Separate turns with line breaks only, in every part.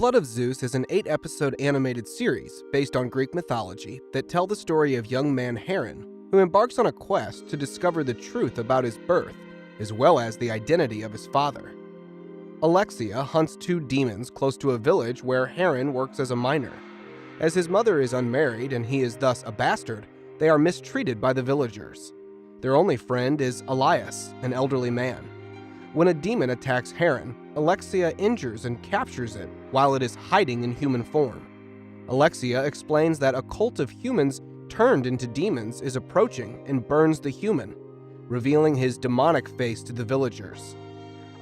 Blood of Zeus is an 8-episode animated series based on Greek mythology that tell the story of young man Heron, who embarks on a quest to discover the truth about his birth, as well as the identity of his father. Alexia hunts 2 demons close to a village where Heron works as a miner. As his mother is unmarried and he is thus a bastard, they are mistreated by the villagers. Their only friend is Elias, an elderly man. When a demon attacks Heron, Alexia injures and captures it while it is hiding in human form. Alexia explains that a cult of humans turned into demons is approaching and burns the human, revealing his demonic face to the villagers.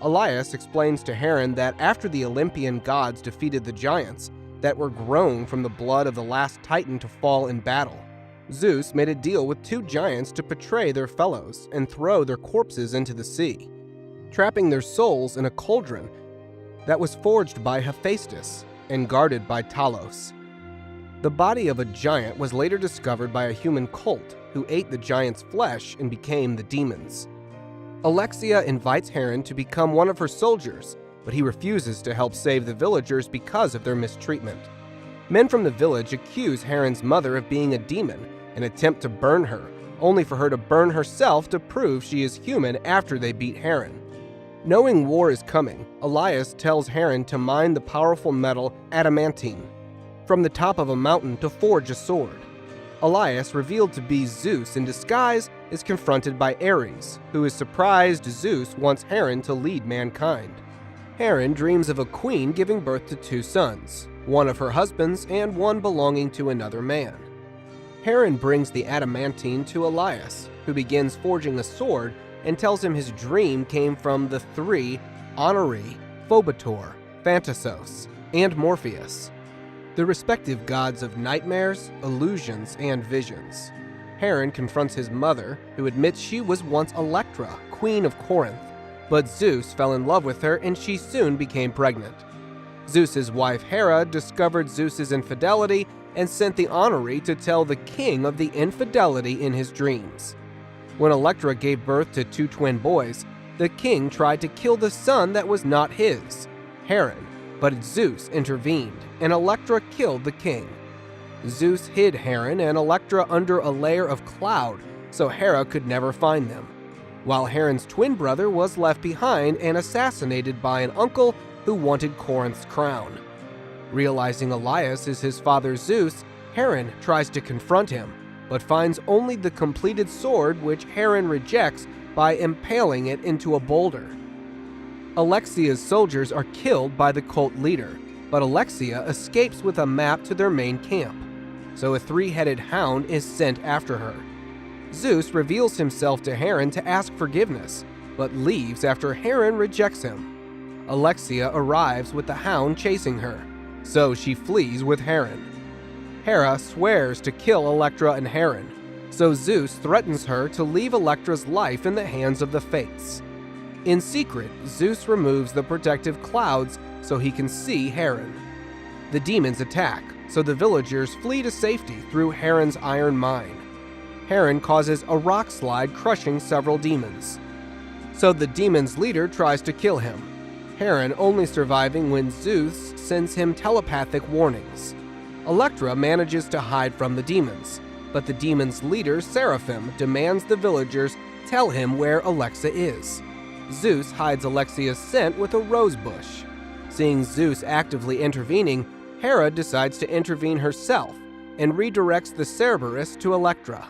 Elias explains to Heron that after the Olympian gods defeated the giants that were grown from the blood of the last titan to fall in battle, Zeus made a deal with 2 giants to betray their fellows and throw their corpses into the sea, trapping their souls in a cauldron that was forged by Hephaestus and guarded by Talos. The body of a giant was later discovered by a human cult who ate the giant's flesh and became the demons. Alexia invites Heron to become one of her soldiers, but he refuses to help save the villagers because of their mistreatment. Men from the village accuse Heron's mother of being a demon and attempt to burn her, only for her to burn herself to prove she is human after they beat Heron. Knowing war is coming, Elias tells Heron to mine the powerful metal adamantine from the top of a mountain to forge a sword. Elias, revealed to be Zeus in disguise, is confronted by Ares, who is surprised Zeus wants Heron to lead mankind. Heron dreams of a queen giving birth to 2 sons, one of her husbands and one belonging to another man. Heron brings the adamantine to Elias, who begins forging a sword and tells him his dream came from the 3 Honori, Phobator, Phantasos, and Morpheus, the respective gods of nightmares, illusions, and visions. Heron confronts his mother, who admits she was once Electra, queen of Corinth, but Zeus fell in love with her and she soon became pregnant. Zeus's wife Hera discovered Zeus's infidelity and sent the Honori to tell the king of the infidelity in his dreams. When Electra gave birth to 2 twin boys, the king tried to kill the son that was not his, Heron, but Zeus intervened, and Electra killed the king. Zeus hid Heron and Electra under a layer of cloud so Hera could never find them, while Heron's twin brother was left behind and assassinated by an uncle who wanted Corinth's crown. Realizing Elias is his father Zeus, Heron tries to confront him, but finds only the completed sword, which Heron rejects by impaling it into a boulder. Alexia's soldiers are killed by the cult leader, but Alexia escapes with a map to their main camp, so a 3-headed hound is sent after her. Zeus reveals himself to Heron to ask forgiveness, but leaves after Heron rejects him. Alexia arrives with the hound chasing her, so she flees with Heron. Hera swears to kill Electra and Heron, so Zeus threatens her to leave Electra's life in the hands of the Fates. In secret, Zeus removes the protective clouds so he can see Heron. The demons attack, so the villagers flee to safety through Heron's iron mine. Heron causes a rock slide, crushing several demons, so the demon's leader tries to kill him, Heron only surviving when Zeus sends him telepathic warnings. Electra manages to hide from the demons, but the demon's leader, Seraphim, demands the villagers tell him where Alexa is. Zeus hides Alexia's scent with a rose bush. Seeing Zeus actively intervening, Hera decides to intervene herself and redirects the Cerberus to Electra.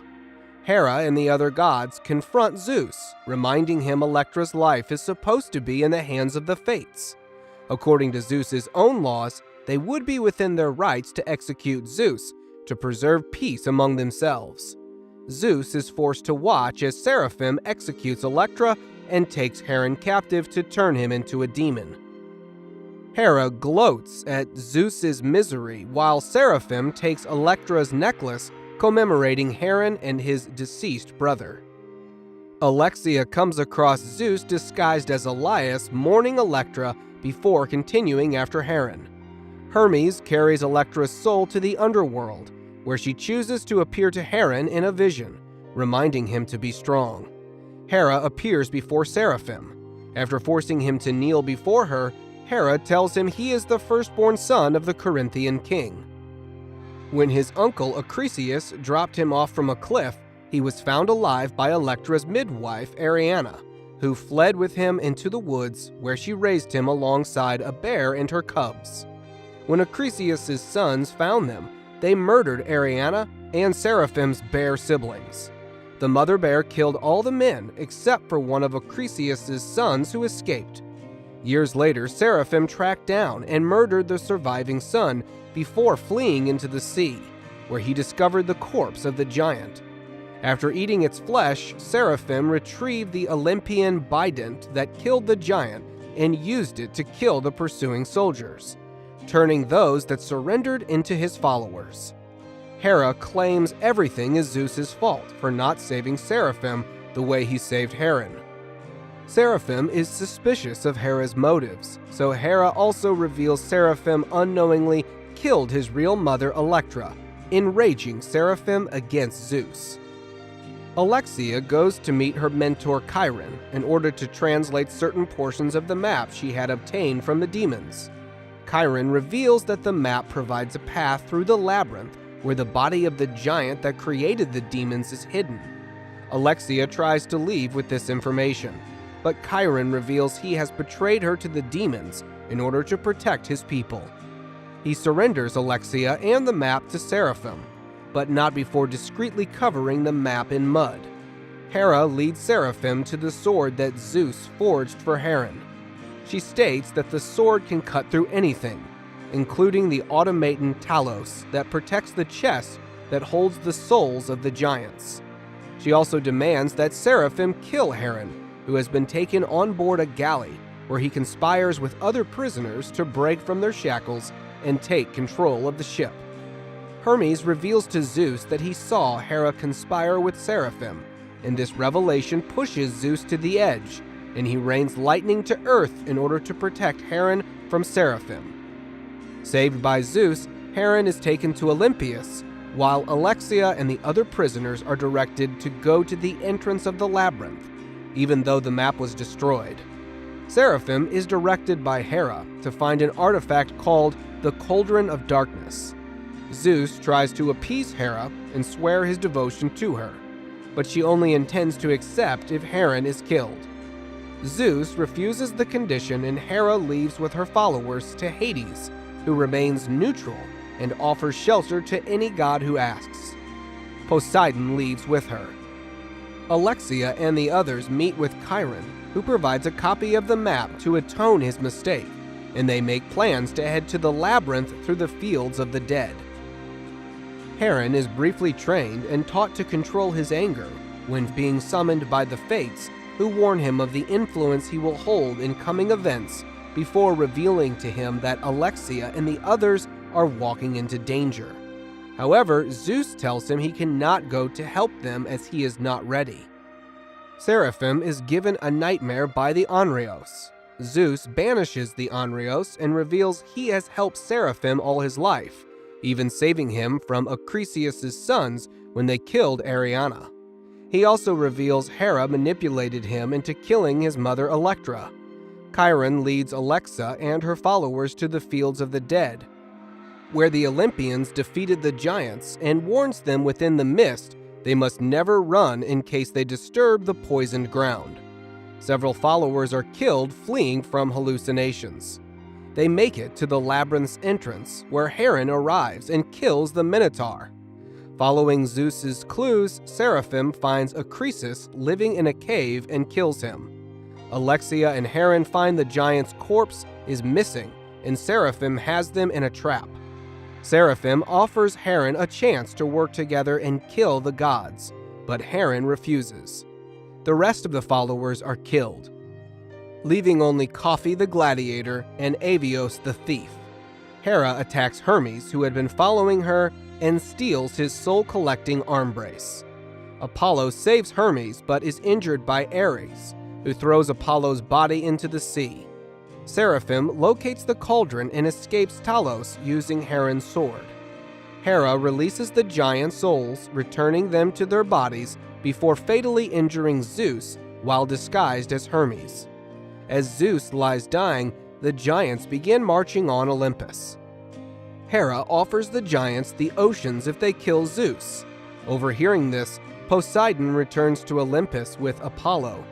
Hera and the other gods confront Zeus, reminding him Electra's life is supposed to be in the hands of the Fates. According to Zeus's own laws, they would be within their rights to execute Zeus to preserve peace among themselves. Zeus is forced to watch as Seraphim executes Electra and takes Heron captive to turn him into a demon. Hera gloats at Zeus's misery while Seraphim takes Electra's necklace, commemorating Heron and his deceased brother. Alexia comes across Zeus disguised as Elias mourning Electra before continuing after Heron. Hermes carries Electra's soul to the underworld, where she chooses to appear to Heron in a vision, reminding him to be strong. Hera appears before Seraphim. After forcing him to kneel before her, Hera tells him he is the firstborn son of the Corinthian king. When his uncle Acrisius dropped him off from a cliff, he was found alive by Electra's midwife, Ariana, who fled with him into the woods, where she raised him alongside a bear and her cubs. When Acrisius' sons found them, they murdered Ariana and Seraphim's bear siblings. The mother bear killed all the men except for one of Acrisius' sons who escaped. Years later, Seraphim tracked down and murdered the surviving son before fleeing into the sea, where he discovered the corpse of the giant. After eating its flesh, Seraphim retrieved the Olympian bident that killed the giant and used it to kill the pursuing soldiers, turning those that surrendered into his followers. Hera claims everything is Zeus's fault for not saving Seraphim the way he saved Heron. Seraphim is suspicious of Hera's motives, so Hera also reveals Seraphim unknowingly killed his real mother Electra, enraging Seraphim against Zeus. Alexia goes to meet her mentor Chiron in order to translate certain portions of the map she had obtained from the demons. Chiron reveals that the map provides a path through the labyrinth where the body of the giant that created the demons is hidden. Alexia tries to leave with this information, but Chiron reveals he has betrayed her to the demons in order to protect his people. He surrenders Alexia and the map to Seraphim, but not before discreetly covering the map in mud. Hera leads Seraphim to the sword that Zeus forged for Heron. She states that the sword can cut through anything, including the automaton Talos that protects the chest that holds the souls of the giants. She also demands that Seraphim kill Heron, who has been taken on board a galley where he conspires with other prisoners to break from their shackles and take control of the ship. Hermes reveals to Zeus that he saw Hera conspire with Seraphim, and this revelation pushes Zeus to the edge, and he rains lightning to earth in order to protect Heron from Seraphim. Saved by Zeus, Heron is taken to Olympus, while Alexia and the other prisoners are directed to go to the entrance of the labyrinth, even though the map was destroyed. Seraphim is directed by Hera to find an artifact called the Cauldron of Darkness. Zeus tries to appease Hera and swear his devotion to her, but she only intends to accept if Heron is killed. Zeus refuses the condition and Hera leaves with her followers to Hades, who remains neutral and offers shelter to any god who asks. Poseidon leaves with her. Alexia and the others meet with Chiron, who provides a copy of the map to atone his mistake, and they make plans to head to the labyrinth through the fields of the dead. Heron is briefly trained and taught to control his anger when being summoned by the Fates, who warn him of the influence he will hold in coming events before revealing to him that Alexia and the others are walking into danger. However, Zeus tells him he cannot go to help them as he is not ready. Seraphim is given a nightmare by the Onryoos. Zeus banishes the Onryoos and reveals he has helped Seraphim all his life, even saving him from Acrisius' sons when they killed Ariana. He also reveals Hera manipulated him into killing his mother Electra. Chiron leads Alexa and her followers to the fields of the dead, where the Olympians defeated the giants, and warns them within the mist they must never run in case they disturb the poisoned ground. Several followers are killed fleeing from hallucinations. They make it to the labyrinth's entrance, where Heron arrives and kills the Minotaur. Following Zeus's clues, Seraphim finds Acrisius living in a cave and kills him. Alexia and Heron find the giant's corpse is missing, and Seraphim has them in a trap. Seraphim offers Heron a chance to work together and kill the gods, but Heron refuses. The rest of the followers are killed, leaving only Coffee the gladiator and Avios the thief. Hera attacks Hermes, who had been following her, and steals his soul-collecting arm brace. Apollo saves Hermes but is injured by Ares, who throws Apollo's body into the sea. Seraphim locates the cauldron and escapes Talos using Heron's sword. Hera releases the giant souls, returning them to their bodies before fatally injuring Zeus while disguised as Hermes. As Zeus lies dying, the giants begin marching on Olympus. Hera offers the giants the oceans if they kill Zeus. Overhearing this, Poseidon returns to Olympus with Apollo.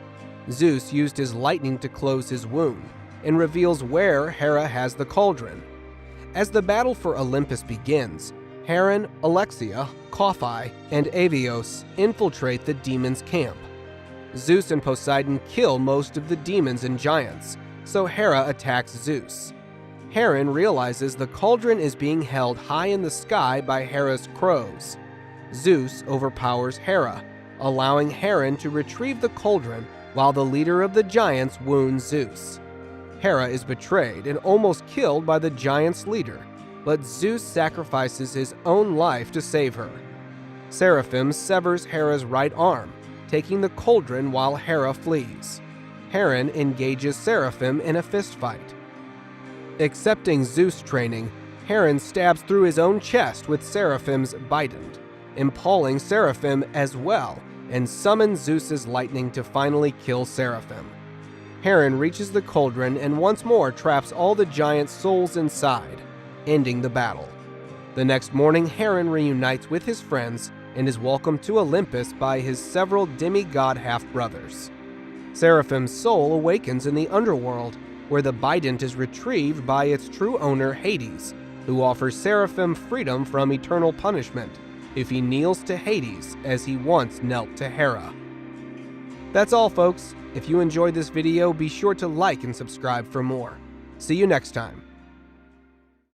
Zeus used his lightning to close his wound and reveals where Hera has the cauldron. As the battle for Olympus begins, Charon, Alexia, Kophi, and Avios infiltrate the demons' camp. Zeus and Poseidon kill most of the demons and giants, so Hera attacks Zeus. Charon realizes the cauldron is being held high in the sky by Hera's crows. Zeus overpowers Hera, allowing Charon to retrieve the cauldron while the leader of the giants wounds Zeus. Hera is betrayed and almost killed by the giants' leader, but Zeus sacrifices his own life to save her. Seraphim severs Hera's right arm, taking the cauldron while Hera flees. Charon engages Seraphim in a fistfight. Accepting Zeus' training, Charon stabs through his own chest with Seraphim's bident, impaling Seraphim as well, and summons Zeus's lightning to finally kill Seraphim. Charon reaches the cauldron and once more traps all the giants' souls inside, ending the battle. The next morning, Charon reunites with his friends and is welcomed to Olympus by his several demigod half-brothers. Seraphim's soul awakens in the underworld, where the bident is retrieved by its true owner Hades, who offers Seraphim freedom from eternal punishment if he kneels to Hades as he once knelt to Hera. That's all, folks. If you enjoyed this video, be sure to like and subscribe for more. See you next time.